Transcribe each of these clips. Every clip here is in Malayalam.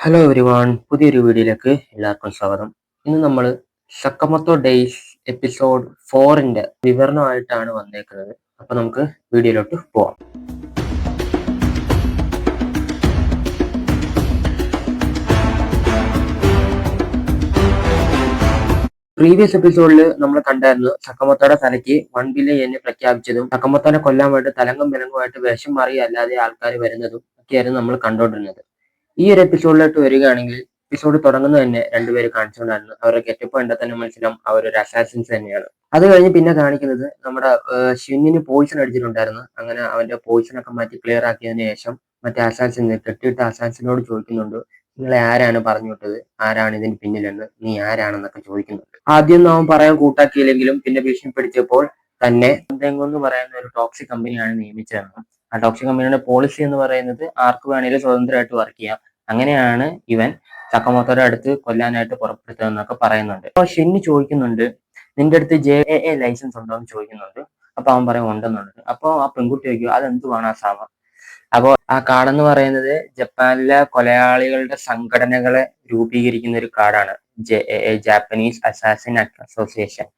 ഹലോ എവരിവൺ, പുതിയൊരു വീഡിയോയിലേക്ക് എല്ലാവർക്കും സ്വാഗതം. ഇന്ന് നമ്മൾ സക്കമത്തോ ഡേയ്സ് എപ്പിസോഡ് 4ന്റെ വിവരണമായിട്ടാണ് വന്നേക്കുന്നത്. അപ്പൊ നമുക്ക് വീഡിയോയിലോട്ട് പോവാം. പ്രീവിയസ് എപ്പിസോഡിൽ നമ്മൾ കണ്ടായിരുന്നു സക്കമത്തോയുടെ തലയ്ക്ക് 1 ബില്യൺ പ്രഖ്യാപിച്ചതും സക്കമത്തോനെ കൊല്ലാൻ വേണ്ടി തലങ്കം വിലങ്ങുമായിട്ട് വേഷം മാറി അല്ലാതെ ആൾക്കാർ വരുന്നതും ഒക്കെയായിരുന്നു നമ്മൾ കണ്ടുകൊണ്ടിരുന്നത്. ഈ ഒരു എപ്പിസോഡിലോട്ട് വരികയാണെങ്കിൽ എപ്പിസോഡ് തുടങ്ങുന്നത് തന്നെ രണ്ടുപേര് കാണിച്ചുകൊണ്ടായിരുന്നു. അവരുടെ ഗെറ്റപ്പ് കണ്ടാൽ തന്നെ മനസ്സിലാവും അവരൊരു അസാസിൻസ് തന്നെയാണ്. അത് കഴിഞ്ഞ് പിന്നെ കാണിക്കുന്നത് നമ്മുടെ ഷിന്നിന് പോയിസൺ അടിച്ചിട്ടുണ്ടായിരുന്നു. അങ്ങനെ അവന്റെ പോയിസൺ ഒക്കെ മാറ്റി ക്ലിയർ ആക്കിയതിനു ശേഷം മറ്റേ അസാസിന് കെട്ടിയിട്ട അസാസിനോട് ചോദിക്കുന്നുണ്ട്, നിങ്ങളെ ആരാണ് പറഞ്ഞു വിട്ടത്, ആരാണ് ഇതിന് പിന്നിലെന്ന്, നീ ആരാണെന്നൊക്കെ ചോദിക്കുന്നുണ്ട്. ആദ്യം അവൻ പറയാൻ കൂട്ടാക്കിയില്ലെങ്കിലും പിന്നെ ഭീഷണിപ്പെടുത്തിയപ്പോൾ തന്നെ എന്ന് പറയുന്ന ഒരു ടോക്സിക് കമ്പനിയാണ് നിയമിച്ചതെന്നും ആ ടോക്സിക് കമ്പനിയുടെ പോളിസി എന്ന് പറയുന്നത് ആർക്ക് വേണേലും സ്വതന്ത്രമായിട്ട് വർക്ക് ചെയ്യാം, അങ്ങനെയാണ് ഇവൻ സക്കമോത്തോയുടെ അടുത്ത് കൊല്ലാനായിട്ട് പുറപ്പെടുത്തതെന്നൊക്കെ പറയുന്നുണ്ട്. അപ്പൊ ഷിന്ന് ചോദിക്കുന്നുണ്ട്, നിന്റെ അടുത്ത് JAA ലൈസൻസ് ഉണ്ടോ എന്ന് ചോദിക്കുന്നുണ്ട്. അപ്പൊ അവൻ പറയും ഉണ്ടെന്നുണ്ട്. അപ്പൊ ആ പെൺകുട്ടി ചോദിക്കും, അതെന്തുവാണ് ആ സാമ? അപ്പോൾ ആ കാർഡെന്ന് പറയുന്നത് ജപ്പാനിലെ കൊലയാളികളുടെ സംഘടനകളെ രൂപീകരിക്കുന്ന ഒരു കാർഡാണ്, JAA, ജാപ്പനീസ് അസാസിൻ അസോസിയേഷൻ.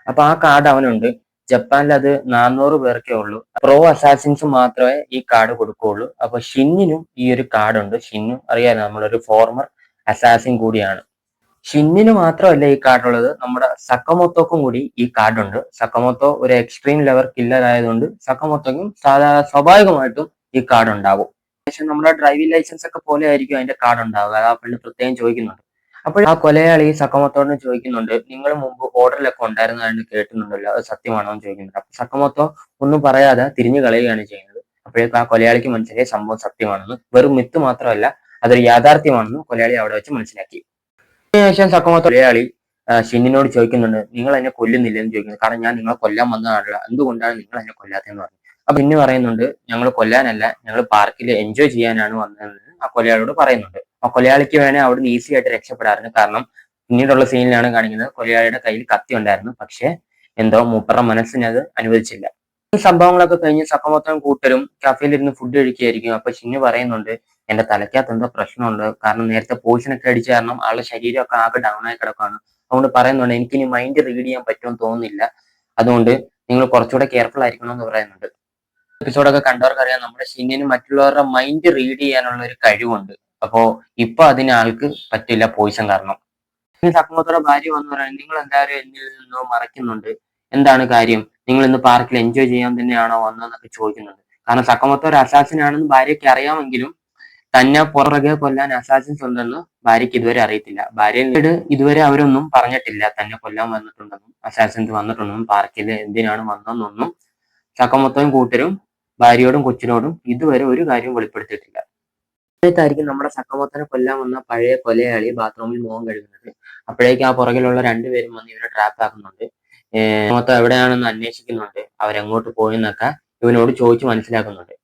അപ്പൊ ആ കാർഡ് അവനുണ്ട്. ജപ്പാനിൽ അത് 400 പേർക്കേ ഉള്ളൂ. പ്രോ അസാസിൻസ് മാത്രമേ ഈ കാർഡ് കൊടുക്കുകയുള്ളൂ. അപ്പൊ ഷിന്നിനും ഈ ഒരു കാർഡ് ഉണ്ട്. ഷിന്നു അറിയാലോ, നമ്മളൊരു ഫോർമർ അസാസിൻ കൂടിയാണ്. ഷിന്നിന് മാത്രമല്ല ഈ കാർഡ് ഉള്ളത്, നമ്മുടെ സക്കമോത്തോക്കും കൂടി ഈ കാർഡ് ഉണ്ട്. സക്കമോത്തോ ഒരു എക്സ്ട്രീം ലെവൽ കില്ലർ ആയതുകൊണ്ട് സക്കമോത്തോക്കും സ്വാഭാവികമായിട്ടും ഈ കാർഡ് ഉണ്ടാവും. പക്ഷെ നമ്മുടെ ഡ്രൈവിംഗ് ലൈസൻസ് ഒക്കെ പോലെ ആയിരിക്കും അതിന്റെ കാർഡ് ഉണ്ടാവുക. അത് ആ പെണ്ണ് പ്രത്യേകം ചോദിക്കുന്നുണ്ട്. അപ്പോൾ ആ കൊലയാളി സക്കമോത്തോട് ചോദിക്കുന്നുണ്ട്, നിങ്ങൾ മുമ്പ് ഓർഡറിലൊക്കെ ഉണ്ടായിരുന്നതായിട്ട് കേട്ടുന്നുണ്ടല്ലോ, അത് സത്യമാണോ എന്ന് ചോദിക്കുന്നുണ്ട്. അപ്പൊ സക്കമോത്തോ ഒന്നും പറയാതെ തിരിഞ്ഞു കളയുകയാണ് ചെയ്യുന്നത്. അപ്പോഴേക്കും ആ കൊലയാളിക്ക് മനസ്സിലായി സംഭവം സത്യമാണെന്ന്, വെറും മിത്ത് മാത്രമല്ല അതൊരു യാഥാർത്ഥ്യമാണെന്ന് കൊലയാളി അവിടെ വെച്ച് മനസ്സിലാക്കി. അതിനുശേഷം സക്കമോത്തോ കൊലയാളി ഷിന്നിനോട് ചോദിക്കുന്നുണ്ട്, നിങ്ങൾ എന്നെ കൊല്ലുന്നില്ലെന്ന് ചോദിക്കുന്നത്. കാരണം ഞാൻ നിങ്ങളെ കൊല്ലാൻ വന്നതാണല്ലോ, എന്തുകൊണ്ടാണ് നിങ്ങൾ എന്നെ കൊല്ലാത്തതെന്ന് പറഞ്ഞു. അപ്പൊ പിന്നെ പറയുന്നുണ്ട്, ഞങ്ങൾ കൊല്ലാനല്ല, ഞങ്ങൾ പാർക്കിൽ എൻജോയ് ചെയ്യാനാണ് വന്നതെന്ന് ആ കൊലയാളിയോട് പറയുന്നുണ്ട്. ആ കൊലയാളിക്ക് വേണേ അവിടുന്ന് ഈസി ആയിട്ട് രക്ഷപ്പെടാറുണ്ട്. കാരണം പിന്നീടുള്ള സീനിലാണ് കാണിക്കുന്നത് കൊലയാളിയുടെ കയ്യിൽ കത്തി ഉണ്ടായിരുന്നു. പക്ഷെ എന്തോ മൂപ്പറുടെ മനസ്സിന് അത് അനുവദിച്ചില്ല. ഈ സംഭവങ്ങളൊക്കെ കഴിഞ്ഞ് സക്കമോത്തോയും കൂട്ടരും കഫേയിൽ ഇരുന്ന് ഫുഡ് കഴിക്കുകയായിരിക്കും. അപ്പൊ ഷിന്നു പറയുന്നുണ്ട്, എന്റെ തലയ്ക്കകത്ത് എന്തോ പ്രശ്നമുണ്ട്, കാരണം നേരത്തെ പോയിസൺ ഒക്കെ അടിച്ച കാരണം ആളുടെ ശരീരമൊക്കെ ആകെ ഡൗൺ ആയി കിടക്കുകയാണ്. അതുകൊണ്ട് പറയുന്നുണ്ട്, എനിക്കിനി മൈൻഡ് റീഡ് ചെയ്യാൻ പറ്റുമെന്ന് തോന്നുന്നില്ല, അതുകൊണ്ട് നിങ്ങൾ കുറച്ചുകൂടെ കെയർഫുൾ ആയിരിക്കണം എന്ന് പറയുന്നുണ്ട്. എപ്പിസോഡൊക്കെ കണ്ടവർക്ക് അറിയാം, നമ്മുടെ ഷിന്നിന് മറ്റുള്ളവരുടെ മൈൻഡ് റീഡ് ചെയ്യാനുള്ള ഒരു കഴിവുണ്ട്. അപ്പോ ഇപ്പൊ അതിന് ആൾക്ക് പറ്റില്ല പോയിസൺ കാരണം. സക്കമോത്തോയുടെ ഭാര്യ വന്ന് പറയാൻ, നിങ്ങൾ എന്തായാലും എന്നിൽ നിന്നോ മറയ്ക്കുന്നുണ്ട്, എന്താണ് കാര്യം, നിങ്ങൾ ഇന്ന് പാർക്കിൽ എൻജോയ് ചെയ്യാൻ തന്നെയാണോ വന്നതെന്നൊക്കെ ചോദിക്കുന്നുണ്ട്. കാരണം സക്കമോത്തോ ഒരു അസാസിനാണെന്ന് ഭാര്യയ്ക്ക് അറിയാമെങ്കിലും തന്നെ പുറകെ കൊല്ലാൻ അസാസിൻസ് ഉണ്ടെന്ന് ഭാര്യയ്ക്ക് ഇതുവരെ അറിയത്തില്ല. ഭാര്യയോട് ഇതുവരെ അവരൊന്നും പറഞ്ഞിട്ടില്ല തന്നെ കൊല്ലാൻ വന്നിട്ടുണ്ടെന്നും അസാസിൻസ് വന്നിട്ടുണ്ടെന്നും പാർക്കിൽ എന്തിനാണ് വന്നതെന്നൊന്നും സക്കമോത്തോയും കൂട്ടരും ഭാര്യയോടും കൊച്ചിനോടും ഇതുവരെ ഒരു കാര്യവും വെളിപ്പെടുത്തിയിട്ടില്ല. സമയത്തായിരിക്കും നമ്മുടെ സക്കമോത്തോനെ കൊല്ലാൻ വന്ന പഴയ കൊലയാളി ബാത്റൂമിൽ മുഖം കഴുകുന്നത്. അപ്പോഴേക്കും ആ പുറകിലുള്ള രണ്ടുപേരും വന്ന് ഇവരെ ട്രാപ്പ് ആക്കുന്നുണ്ട്. സക്കമോത്തോ എവിടെയാണെന്ന് അന്വേഷിക്കുന്നുണ്ട്. അവരെങ്ങോട്ട് പോയെന്നൊക്കെ ഇവനോട് ചോദിച്ചു മനസ്സിലാക്കുന്നുണ്ട്.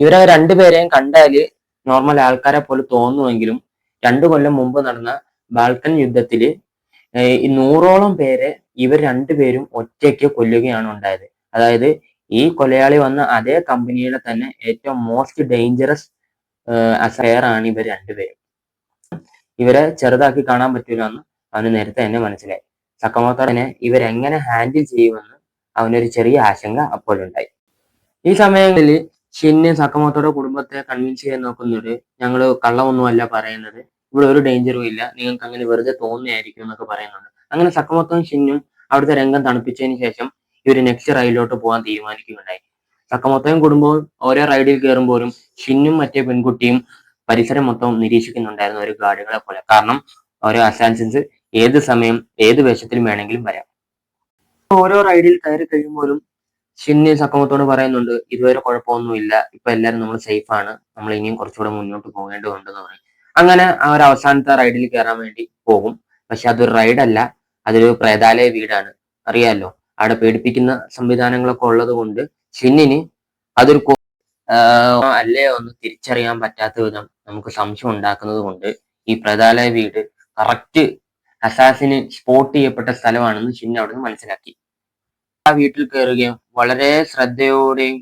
ഇവരെ രണ്ടുപേരെയും കണ്ടാല് നോർമൽ ആൾക്കാരെ പോലെ തോന്നുമെങ്കിലും 2 കൊല്ലം മുമ്പ് നടന്ന ബാൽക്കൻ യുദ്ധത്തില് ഈ 100ഓളം പേരെ ഇവർ രണ്ടുപേരും ഒറ്റയ്ക്ക് കൊല്ലുകയാണ് ഉണ്ടായത്. അതായത് ഈ കൊലയാളി വന്ന അതേ കമ്പനിയുടെ തന്നെ ഏറ്റവും മോസ്റ്റ് ഡേഞ്ചറസ് ആണ് ഇവർ രണ്ടുപേരും. ഇവരെ ചെറുതാക്കി കാണാൻ പറ്റൂല എന്ന് അവന് നേരത്തെ തന്നെ മനസ്സിലായി. സക്കമോത്തോനെ ഇവരെങ്ങനെ ഹാൻഡിൽ ചെയ്യുമെന്ന് അവനൊരു ചെറിയ ആശങ്ക അപ്പോഴുണ്ടായി. ഈ സമയങ്ങളിൽ ഷിന്ന് സക്കമോത്തോയുടെ കുടുംബത്തെ കൺവിൻസ് ചെയ്യാൻ നോക്കുന്നുണ്ട്, ഞങ്ങള് കള്ളമൊന്നുമല്ല പറയുന്നത്, ഇവിടെ ഒരു ഡേഞ്ചറും ഇല്ല, നിങ്ങൾക്ക് അങ്ങനെ വെറുതെ തോന്നിയായിരിക്കും എന്നൊക്കെ പറയുന്നുണ്ട്. അങ്ങനെ സക്കമോത്തോയും ഷിന്നും അവിടുത്തെ രംഗം തണുപ്പിച്ചതിന് ശേഷം ഇവര് നെക്സ്റ്റ് റൈഡിലോട്ട് പോകാൻ തീരുമാനിക്കുകയുണ്ടായി. സക്കമോത്തോയും കുടുംബവും ഓരോ റൈഡിൽ കയറുമ്പോഴും ഷിന്നും മറ്റേ പെൺകുട്ടിയും പരിസരം മൊത്തം നിരീക്ഷിക്കുന്നുണ്ടായിരുന്നു, ഒരു ഗാർഡുകളെ പോലെ. കാരണം ഓരോ അസാസിൻസ് ഏത് സമയം ഏത് വേഷത്തിലും വേണമെങ്കിലും വരാം. ഓരോ റൈഡിൽ കയറി കഴിയുമ്പോഴും ഷിന്ന് സക്കമോത്തോട് പറയുന്നുണ്ട്, ഇതുവരെ കുഴപ്പമൊന്നുമില്ല, ഇപ്പൊ എല്ലാരും നമ്മൾ സേഫ് ആണ്, നമ്മൾ ഇനിയും കുറച്ചുകൂടെ മുന്നോട്ട് പോകേണ്ടതുണ്ടെന്ന് പറയും. അങ്ങനെ അവർ അവസാനത്തെ റൈഡിൽ കയറാൻ വേണ്ടി പോകും. പക്ഷെ അതൊരു റൈഡല്ല, അതൊരു പ്രേതാലയ വീടാണ്. അറിയാലോ, അവിടെ പേടിപ്പിക്കുന്ന സംവിധാനങ്ങളൊക്കെ ഉള്ളത് കൊണ്ട് ഷിന്നിന് അതൊരു അല്ലേ ഒന്ന് തിരിച്ചറിയാൻ പറ്റാത്ത വിധം നമുക്ക് സംശയം ഉണ്ടാക്കുന്നത് കൊണ്ട് ഈ പ്രേതാലയ വീട് കറക്റ്റ് അസാസിന് സ്പോട്ട് ചെയ്യപ്പെട്ട സ്ഥലമാണെന്ന് ഷിന്ന് അവിടെ നിന്ന് മനസ്സിലാക്കി. ആ വീട്ടിൽ കയറുകയും വളരെ ശ്രദ്ധയോടെയും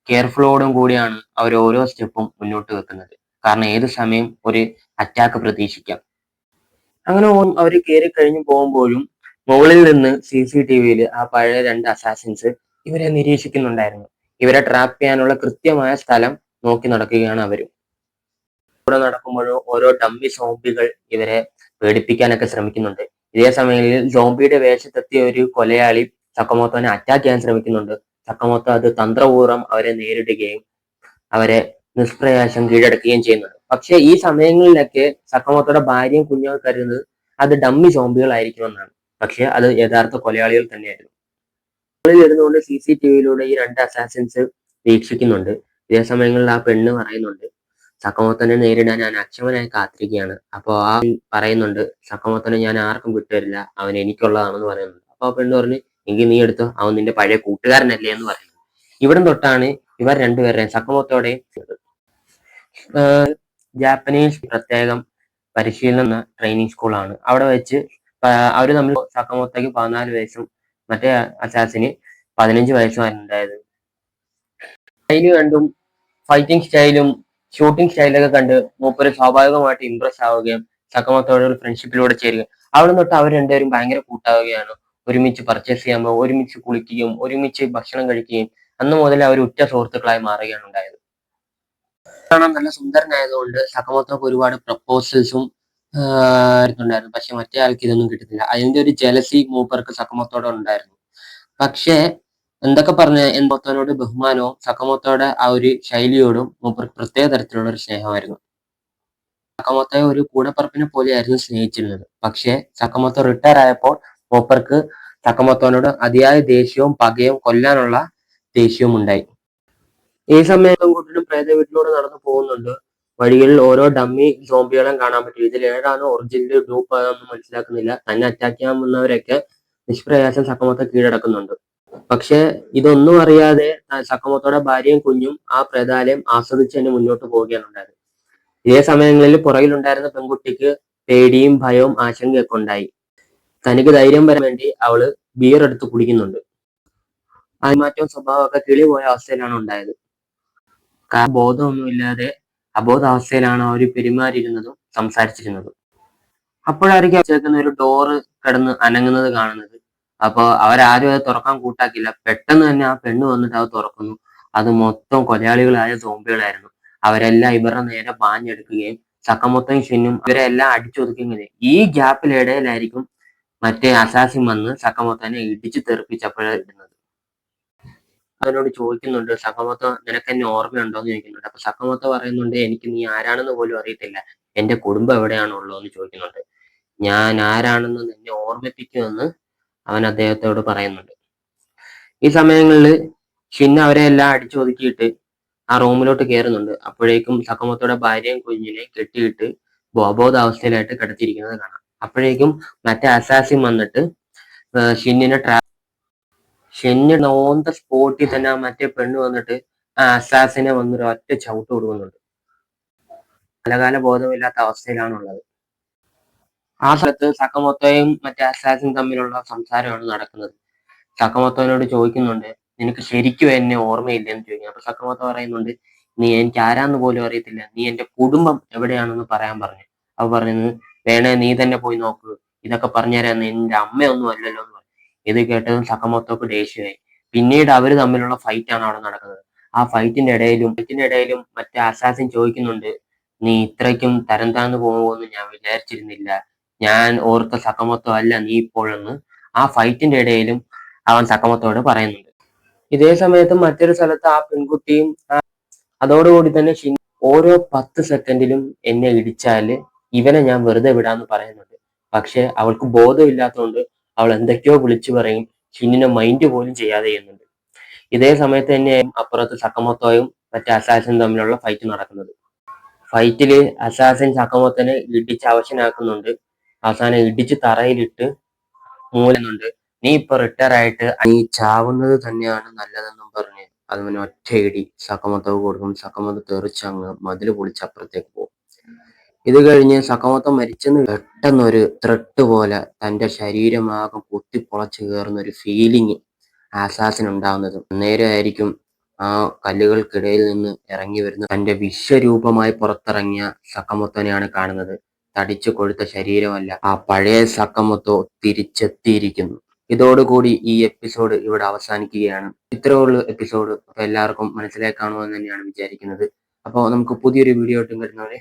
കെയർഫുള്ളോടും കൂടിയാണ് അവർ ഓരോ സ്റ്റെപ്പും മുന്നോട്ട് വെക്കുന്നത്. കാരണം ഏത് സമയം ഒരു അറ്റാക്ക് പ്രതീക്ഷിക്കാം. അങ്ങനെ അവർ കയറി കഴിഞ്ഞ് പോകുമ്പോഴും മുകളിൽ നിന്ന് CCTVയിൽ ആ പഴയ 2 അസാസിൻസ് ഇവരെ നിരീക്ഷിക്കുന്നുണ്ടായിരുന്നു. ഇവരെ ട്രാപ്പ് ചെയ്യാനുള്ള കൃത്യമായ സ്ഥലം നോക്കി നടക്കുകയാണ് അവര്. കൂടെ നടക്കുമ്പോഴോ ഓരോ ഡമ്മി സോംബികൾ ഇവരെ പേടിപ്പിക്കാനൊക്കെ ശ്രമിക്കുന്നുണ്ട്. ഇതേ സമയങ്ങളിൽ സോംബിയുടെ വേഷത്തെത്തിയ ഒരു കൊലയാളി സക്കമോത്തോനെ അറ്റാക്ക് ചെയ്യാൻ ശ്രമിക്കുന്നുണ്ട്. സക്കമോത്തോ അത് തന്ത്രപൂർവ്വം അവരെ നേരിടുകയും അവരെ നിഷ്പ്രയാസം കീഴടക്കുകയും ചെയ്യുന്നുണ്ട്. പക്ഷെ ഈ സമയങ്ങളിലൊക്കെ സക്കമോത്തോയുടെ ഭാര്യയും കുഞ്ഞും കരുതുന്നത് അത് ഡമ്മി സോംബികളായിരിക്കുമെന്നാണ്. പക്ഷെ അത് യഥാർത്ഥ കൊലയാളികൾ തന്നെയായിരുന്നു. ഇരുന്നുകൊണ്ട് CCTVയിലൂടെ ഈ 2 അസാസിൻസ് വീക്ഷിക്കുന്നുണ്ട്. ഇതേ സമയങ്ങളിൽ ആ പെണ്ണ് പറയുന്നുണ്ട്, സക്കമോത്തോനെ നേരിടാൻ ഞാൻ അക്ഷമനായി കാത്തിരിക്കുകയാണ്. അപ്പൊ ആ പറയുന്നുണ്ട്, സക്കമോത്തോനെ ഞാൻ ആർക്കും വിട്ടുതരില്ല, അവൻ എനിക്കുള്ളതാണെന്ന് പറയുന്നുണ്ട്. അപ്പൊ ആ പെണ്ണ് പറഞ്ഞു, എങ്കിൽ നീ എടുത്തോ, അവൻ നിന്റെ പഴയ കൂട്ടുകാരനല്ലേ എന്ന് പറയുന്നു. ഇവിടം തൊട്ടാണ് ഇവർ രണ്ടുപേരുടെയും സക്കമോത്തോടെയും ജാപ്പനീസ് പ്രത്യേകം പരിശീലന ട്രെയിനിങ് സ്കൂളാണ്. അവിടെ വെച്ച് അവര് തമ്മിൽ സക്കമോത്തോയ്ക്ക് 14 വയസ്സും മറ്റേ അസാസിന് 15 വയസ്സുമാണ് ഉണ്ടായത്. സ്റ്റൈല് കണ്ടും ഫൈറ്റിംഗ് സ്റ്റൈലും ഷൂട്ടിംഗ് സ്റ്റൈലൊക്കെ കണ്ട് മൂപ്പര് സ്വാഭാവികമായിട്ട് ഇംപ്രസ് ആവുകയും സക്കമോത്തോയുടെ ഒരു ഫ്രണ്ട്ഷിപ്പിലൂടെ ചേരുക. അവിടെ തൊട്ട് അവർ രണ്ടുപേരും ഭയങ്കര കൂട്ടാവുകയാണ്. ഒരുമിച്ച് പർച്ചേസ് ചെയ്യാൻ പോകും, ഒരുമിച്ച് കുളിക്കുകയും ഒരുമിച്ച് ഭക്ഷണം കഴിക്കുകയും അന്ന് മുതൽ അവർ ഉറ്റ സുഹൃത്തുക്കളായി മാറുകയാണ് ഉണ്ടായത്. കാണാൻ നല്ല സുന്ദരനായതുകൊണ്ട് സക്കമോത്തോക്ക് ഒരുപാട് പ്രപ്പോസൽസും ഉണ്ടായിരുന്നു. പക്ഷെ മറ്റേ ആൾക്ക് ഇതൊന്നും കിട്ടുന്നില്ല. അതിന്റെ ഒരു ജലസി മൂപ്പർക്ക് സക്കമോത്തോടെ ഉണ്ടായിരുന്നു. പക്ഷേ എന്തൊക്കെ പറഞ്ഞ സക്കമോത്തോനോട് ബഹുമാനവും സക്കമോത്തോയുടെ ആ ഒരു ശൈലിയോടും മൂപ്പർക്ക് പ്രത്യേക തരത്തിലുള്ള ഒരു സ്നേഹമായിരുന്നു. സക്കമോത്തോയെ ഒരു കൂടപ്പറപ്പിനെ പോലെയായിരുന്നു സ്നേഹിച്ചിരുന്നത്. പക്ഷേ സക്കമോത്തോ റിട്ടയർ ആയപ്പോൾ മൂപ്പർക്ക് സക്കമോത്തോനോട് അതിയായ ദേഷ്യവും പകയും കൊല്ലാനുള്ള ദേഷ്യവും ഉണ്ടായി. ഈ സമയത്ത് കൂട്ടിനും പ്രേത വീട്ടിലൂടെ നടന്നു പോകുന്നുണ്ട്. വഴികളിൽ ഓരോ ഡമ്മി സോംബികളെയും കാണാൻ പറ്റും. ഇതിൽ ഏതാണ് ഒറിജിനൽ ഗ്രൂപ്പ് അതൊന്നും മനസ്സിലാക്കുന്നില്ല. തന്നെ അറ്റാക്ക് ചെയ്യാൻ വന്നവരൊക്കെ നിഷ്പ്രയാസം സക്കമോത്തോ കീഴടക്കുന്നുണ്ട്. പക്ഷെ ഇതൊന്നും അറിയാതെ സക്കമോത്തോയുടെ ഭാര്യയും കുഞ്ഞും ആ പ്രേതാലയം ആസ്വദിച്ച് തന്നെ മുന്നോട്ട് പോവുകയാണ് ഉണ്ടായത്. ഇതേ സമയങ്ങളിൽ പുറകിലുണ്ടായിരുന്ന പെൺകുട്ടിക്ക് പേടിയും ഭയവും ആശങ്കയൊക്കെ ഉണ്ടായി. തനിക്ക് ധൈര്യം വരാൻ വേണ്ടി അവള് ബിയർ എടുത്ത് കുടിക്കുന്നുണ്ട്. ആത്മാറ്റവും സ്വഭാവമൊക്കെ കിളി പോയ അവസ്ഥയിലാണ് ഉണ്ടായത്. ബോധമൊന്നുമില്ലാതെ അബോധാവസ്ഥയിലാണ് അവർ പെരുമാറിയിരുന്നതും സംസാരിച്ചിരുന്നതും. അപ്പോഴായിരിക്കും ചേർക്കുന്ന ഒരു ഡോറ് കിടന്ന് അനങ്ങുന്നത് കാണുന്നത്. അപ്പൊ അവരാരും അത് തുറക്കാൻ കൂട്ടാക്കില്ല. പെട്ടെന്ന് തന്നെ ആ പെണ്ണ് വന്നിട്ട് അത് തുറക്കുന്നു. അത് മൊത്തം കൊലയാളികളായ സോംബികളായിരുന്നു. അവരെല്ലാം ഇവരുടെ നേരെ പാഞ്ഞെടുക്കുകയും സക്കമോത്തോയും ഷിന്നും ഇവരെ എല്ലാം അടിച്ചൊതുക്കുകയും ഈ ഗ്യാപ്പിലിടയിലായിരിക്കും മറ്റേ അസാസിൻ വന്ന് സക്കമോത്തോനെ ഇടിച്ചു തെറിപ്പിച്ചപ്പോഴാണ് ഇടുന്നത്. അവനോട് ചോദിക്കുന്നുണ്ട്, സക്കമോത്തോ നിനക്ക് എന്നെ ഓർമ്മയുണ്ടോ എന്ന് ചോദിക്കുന്നുണ്ട്. അപ്പൊ സക്കമോത്തോ പറയുന്നുണ്ട്, എനിക്ക് നീ ആരാണെന്ന് പോലും അറിയത്തില്ല, എന്റെ കുടുംബം എവിടെയാണുള്ളത് എന്ന് ചോദിക്കുന്നുണ്ട്. ഞാൻ ആരാണെന്ന് നിന്നെ ഓർമ്മിപ്പിക്കുമെന്ന് അവൻ അദ്ദേഹത്തോട് പറയുന്നുണ്ട്. ഈ സമയങ്ങളിൽ ഷിൻ അവരെ എല്ലാം അടിച്ചൊതുക്കിയിട്ട് ആ റൂമിലോട്ട് കയറുന്നുണ്ട്. അപ്പോഴേക്കും സക്കമോത്തോയുടെ ഭാര്യയും കുഞ്ഞിനെ കെട്ടിയിട്ട് അബോധാവസ്ഥയിലായിട്ട് കിടത്തിയിരിക്കുന്നത് കാണാം. അപ്പോഴേക്കും മറ്റേ അസാസിൻ വന്നിട്ട് ഷിന്ന് ഓൺ ദ സ്പോട്ടിൽ തന്നെ മറ്റേ പെണ്ണ് വന്നിട്ട് ആ അസാസിനെ വന്നൊരു ഒറ്റ ചവിട്ട് കൊടുക്കുന്നുണ്ട്. പലകാല ബോധമില്ലാത്ത അവസ്ഥയിലാണുള്ളത്. ആ സ്ഥലത്ത് സക്കമോത്തോയും മറ്റേ അസാസിൻ തമ്മിലുള്ള സംസാരമാണ് നടക്കുന്നത്. സക്കമോത്തോനോട് ചോദിക്കുന്നുണ്ട്, നിനക്ക് ശരിക്കും എന്നെ ഓർമ്മയില്ലെന്ന് ചോദിക്കുന്നു. അപ്പൊ സക്കമോത്തോ പറയുന്നുണ്ട്, നീ എനിക്ക് ആരാന്ന് പോലും അറിയത്തില്ല, നീ എന്റെ കുടുംബം എവിടെയാണെന്ന് പറയാൻ പറഞ്ഞു. അപ്പൊ പറയുന്നത്, വേണേ നീ തന്നെ പോയി നോക്ക്, ഇതൊക്കെ പറഞ്ഞുതരാൻ നിന്റെ അമ്മയൊന്നും അല്ലല്ലോ എന്ന് പറഞ്ഞു. ഇത് കേട്ടതും സക്കമോത്തോക്ക് ദേഷ്യമായി. പിന്നീട് അവര് തമ്മിലുള്ള ഫൈറ്റ് ആണ് അവിടെ നടക്കുന്നത്. ആ ഫൈറ്റിന്റെ ഇടയിലും മറ്റേ അസാസിൻ ചോദിക്കുന്നുണ്ട്, നീ ഇത്രയ്ക്കും തരം താഴ്ന്നു പോകുമെന്ന് ഞാൻ വിചാരിച്ചിരുന്നില്ല, ഞാൻ ഓർത്ത സക്കമോത്തോ അല്ല നീ ഇപ്പോഴെന്ന് ആ ഫൈറ്റിന്റെ ഇടയിലും അവൻ സക്കമോത്തോയോട് പറയുന്നുണ്ട്. ഇതേ സമയത്ത് മറ്റൊരു സ്ഥലത്ത് ആ പെൺകുട്ടിയും അതോടുകൂടി തന്നെ ഓരോ 10 സെക്കൻഡിലും എന്നെ ഇടിച്ചാല് ഇവനെ ഞാൻ വെറുതെ വിടാന്ന് പറയുന്നുണ്ട്. പക്ഷെ അവൾക്ക് ബോധമില്ലാത്തതുകൊണ്ട് അവൾ എന്തൊക്കെയോ വിളിച്ചു പറയും, ഷിന്നിനെ മൈൻഡ് പോലും ചെയ്യാതെ ചെയ്യുന്നുണ്ട്. ഇതേ സമയത്ത് തന്നെ അപ്പുറത്ത് സക്കമോത്തോയും മറ്റേ അസാസിനും തമ്മിലുള്ള ഫൈറ്റ് നടക്കുന്നത്. ഫൈറ്റില് അസാസിൻ സക്കമോത്തോനെ ഇടിച്ച് അവശനാക്കുന്നുണ്ട്. അവസാനം ഇടിച്ച് തറയിലിട്ട് മൂലുന്നുണ്ട്. നീ ഇപ്പൊ റിട്ടയർ ആയിട്ട് നീ ചാവുന്നത് തന്നെയാണ് നല്ലതെന്നും പറഞ്ഞ് അതിന് ഒറ്റയിടി സക്കമോത്തോ കൊടുക്കും. സക്കമോത്തോ തെറിച്ചങ്ങ് മതില് പൊളിച്ചപ്പുറത്തേക്ക് പോകും. ഇത് കഴിഞ്ഞ് സക്കമോത്തോ മരിച്ചെന്ന് പെട്ടെന്നൊരു ത്രെട്ട് പോലെ തന്റെ ശരീരമാകെ പൊട്ടിപ്പൊളച്ച് കയറുന്ന ഒരു ഫീലിംഗ് ആസാസിന് ഉണ്ടാവുന്നത്. നേരെയായിരിക്കും ആ കല്ലുകൾക്കിടയിൽ നിന്ന് ഇറങ്ങി വരുന്ന തന്റെ വിശ്വരൂപമായി പുറത്തിറങ്ങിയ സക്കമൊത്തോനെയാണ് കാണുന്നത്. തടിച്ചു കൊഴുത്ത ശരീരമല്ല, ആ പഴയ സക്കമൊത്തോ തിരിച്ചെത്തിയിരിക്കുന്നു. ഇതോടുകൂടി ഈ എപ്പിസോഡ് ഇവിടെ അവസാനിക്കുകയാണ്. ഇത്രയുള്ള എപ്പിസോഡ്. അപ്പൊ എല്ലാവർക്കും മനസ്സിലായി കാണുമെന്ന് തന്നെയാണ് വിചാരിക്കുന്നത്. അപ്പോൾ നമുക്ക് പുതിയൊരു വീഡിയോ ആയിട്ടും വരുന്നവരെ